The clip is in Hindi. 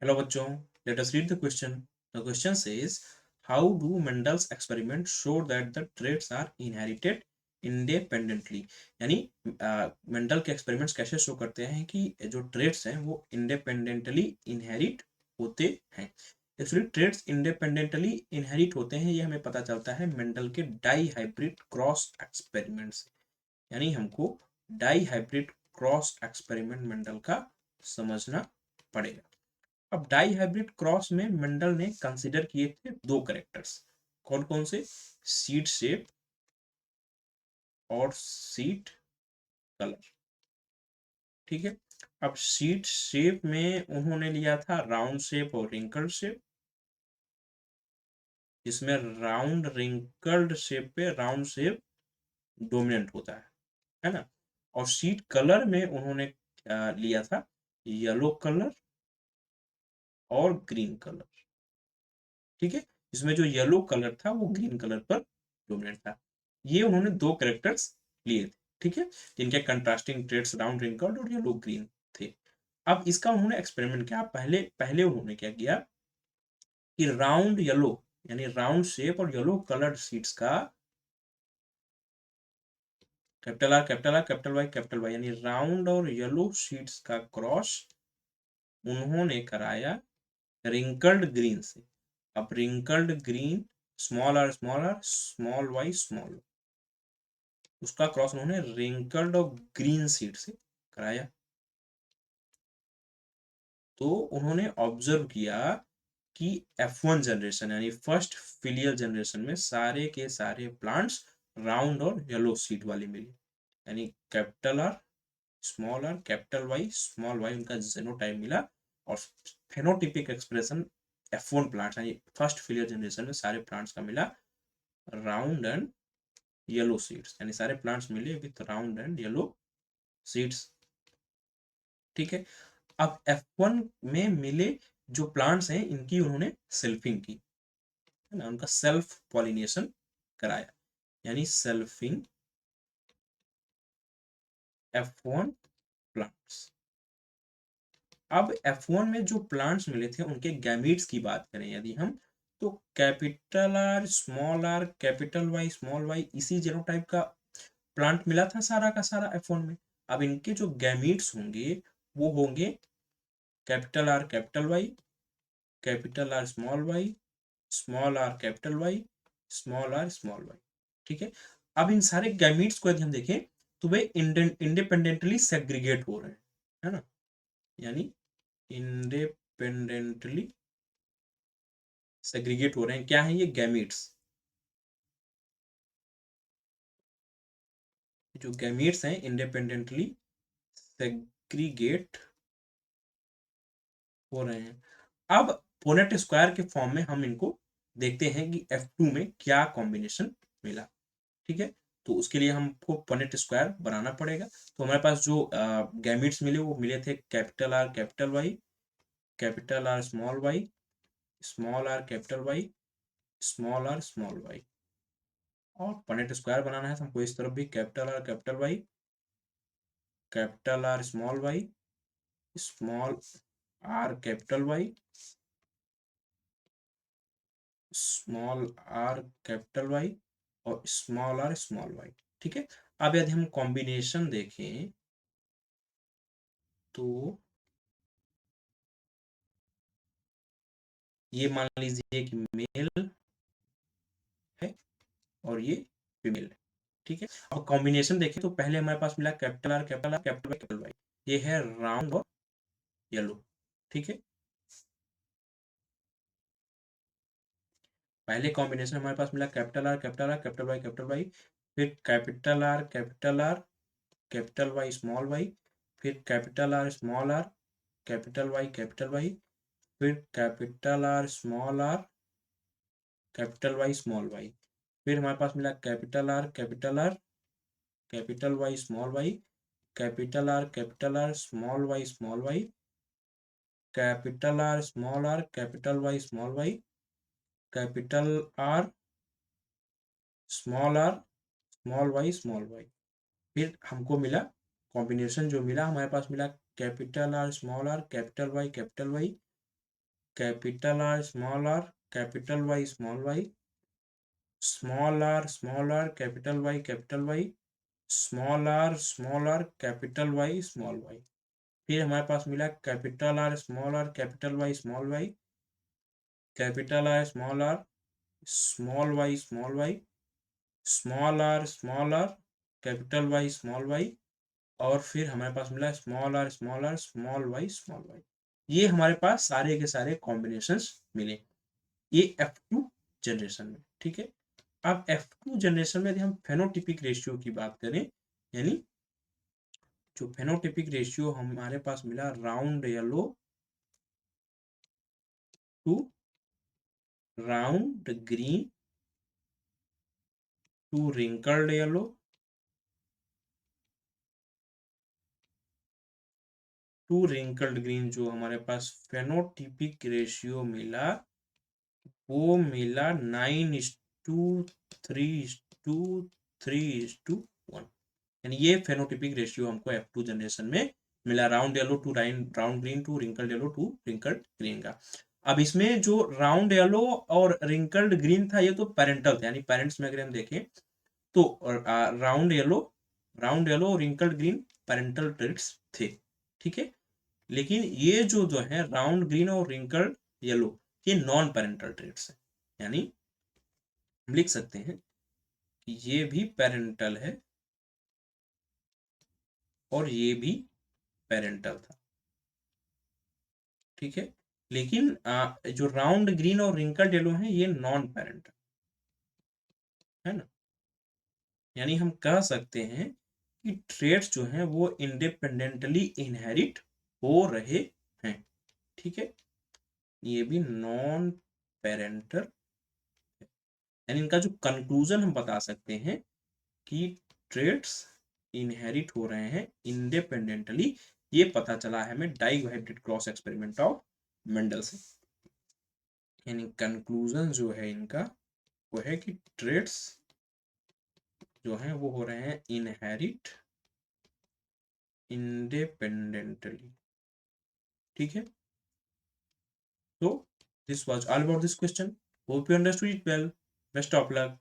Hello बच्चों, let us read the question. The question says, how do Mendel's experiment show that the traits are inherited independently? यानी मेंडल के एक्सपेरिमेंट्स कैसे शो करते हैं कि जो ट्रेट्स हैं वो इंडिपेंडेंटली इनहेरिट होते हैं। एक्चुअली ट्रेट्स इंडिपेंडेंटली इनहेरिट होते हैं, ये हमें पता चलता है मेंडल के डाई हाइब्रिड क्रॉस एक्सपेरिमेंट से। यानी हमको dihybrid cross experiment Mendel का समझना पड़ेगा। अब डाई हाइब्रिड क्रॉस में मेंडल ने कंसीडर किए थे दो करेक्टर्स। कौन कौन से? सीड शेप और सीड कलर। ठीक है। अब सीड शेप में उन्होंने लिया था राउंड शेप और रिंकल्ड शेप, जिसमें राउंड रिंकल्ड शेप पे राउंड शेप डोमिनेंट होता है ना। और सीड कलर में उन्होंने लिया था येलो कलर और ग्रीन कलर। ठीक है। इसमें जो येलो कलर था वो ग्रीन कलर पर डोमिनेंट था। ये उन्होंने दो कैरेक्टर्स लिए थे। ठीक है। जिनके कंट्रास्टिंग ट्रेड्स राउंड रिंकल्ड और येलो ग्रीन थे। अब इसका उन्होंने एक्सपेरिमेंट किया। पहले पहले उन्होंने क्या किया कि राउंड येलो यानी राउंड शेप और येलो कलर्ड सीड्स का capital R capital R capital Y यानी राउंड और येलो सीड्स का क्रॉस उन्होंने कराया रिंकल्ड ग्रीन से। अब wrinkled green small Y small, उसका क्रॉस उन्होंने रिंकल्ड और ग्रीन सीड से कराया। तो उन्होंने ऑब्जर्व किया कि F1 जनरेशन यानी फर्स्ट फिलियल जनरेशन में सारे के सारे प्लांट्स राउंड और येलो सीड वाले मिले। यानी capital R capital Y small Y उनका जीनोटाइप मिला। और फेनोटिपिक एक्सप्रेशन F1 प्लांट्स यानी फर्स्ट फिलियल जनरेशन में सारे प्लांट्स का मिला राउंड एंड येलो सीड्स, यानी सारे प्लांट्स मिले with round and yellow seeds. ठीक है। अब F1 में मिले जो प्लांट्स हैं इनकी उन्होंने सेल्फिंग की, है ना, उनका सेल्फ पॉलिनेशन कराया। यानी सेल्फिंग F1 प्लांट्स। अब F1 में जो प्लांट्स मिले थे उनके गैमीट्स की बात करें यदि हम, तो capital R capital Y small Y इसी जीनोटाइप का प्लांट मिला था सारा का सारा F1 में। अब इनके जो गैमीट्स होंगे वो होंगे capital Y capital R small R capital Y small Y. ठीक है। अब इन सारे गैमीट्स को यदि हम देखें तो वे इंडिपेंडेंटली सेग्रीगेट हो रहे हैं, है ना। यानी इंडिपेंडेंटली सेग्रीगेट हो रहे हैं। क्या है ये? गैमीट्स। जो गैमीट्स हैं इंडिपेंडेंटली सेग्रीगेट हो रहे हैं। अब पोनेट स्क्वायर के फॉर्म में हम इनको देखते हैं कि F2 में क्या कॉम्बिनेशन मिला। ठीक है। तो उसके लिए हमको पनेट स्क्वायर बनाना पड़ेगा। तो हमारे पास जो गैमिट्स मिले वो मिले थे capital R small R capital Y small Y. और पनेट स्क्वायर बनाना है तो हमको इस तरफ भी capital R small R capital Y small R capital Y और स्मॉल वाई। ठीक है। अब यदि हम कॉम्बिनेशन देखें तो ये मान लीजिए कि मेल है और ये फीमेल है। ठीक है। अब कॉम्बिनेशन देखें तो पहले हमारे पास मिला कैपिटल वाई, ये है राउंड और येलो। ठीक है। पहले कॉम्बिनेशन हमारे पास मिला कैपिटल वाई, फिर कैपिटल वाई स्मॉल वाई, फिर कैपिटल वाई, फिर कैपिटल वाई स्मॉल वाई। फिर हमारे पास मिला capital Y small Y, capital R small Y, capital Y small Y, capital R small Y. फिर हमको मिला कॉम्बिनेशन जो मिला हमारे पास मिला capital R capital Y capital R, capital Y, small R, capital Y, small R, capital Y. फिर हमारे पास मिला capital R, capital R, small Y, small R, capital Y, और फिर हमारे पास मिला स्मॉल आर, स्मॉल वाई। ये हमारे पास सारे के सारे कॉम्बिनेशंस मिले, ये F2 जनरेशन में। ठीक है, अब F2 जनरेशन में यदि हम फेनोटिपिक रेशियो की बात करें, यानी जो फेनोटिपिक रेशियो हमारे पास मिला round yellow to round green to wrinkled yellow to wrinkled green, जो हमारे पास फेनोटिपिक रेशियो मिला वो मिला 9:3:1, यानी ये फेनोटिपिक रेशियो हमको F2 जनरेशन में मिला, round yellow to round green to wrinkled yellow to wrinkled green का। अब इसमें जो राउंड येलो और रिंकल्ड ग्रीन था ये तो पेरेंटल था, यानी पेरेंट्स में अगर हम देखें तो राउंड येलो और रिंकल्ड ग्रीन पेरेंटल ट्रेट्स थे। ठीक है, लेकिन ये जो है राउंड ग्रीन और रिंकल्ड येलो, ये नॉन पेरेंटल ट्रेट्स है, यानी हम लिख सकते हैं कि ये भी पेरेंटल है और ये भी पेरेंटल था। ठीक है, लेकिन जो राउंड ग्रीन और रिंकल्ड येलो है ये नॉन पेरेंटल है ना, यानी हम कह सकते हैं कि ट्रेट्स जो हैं वो इंडिपेंडेंटली इनहेरिट हो रहे हैं। ठीक है, ये भी नॉन पेरेंटल, यानी इनका जो कंक्लूजन हम बता सकते हैं कि ट्रेट्स इनहेरिट हो रहे हैं इंडिपेंडेंटली, ये पता चला है हमें dihybrid cross experiment of Mendel से। यानी कंक्लूजन जो है इनका वो है कि ट्रेट्स जो हैं वो हो रहे हैं इनहेरिट इंडिपेंडेंटली। ठीक है, तो this was all about this question, hope you understood it well, best of luck.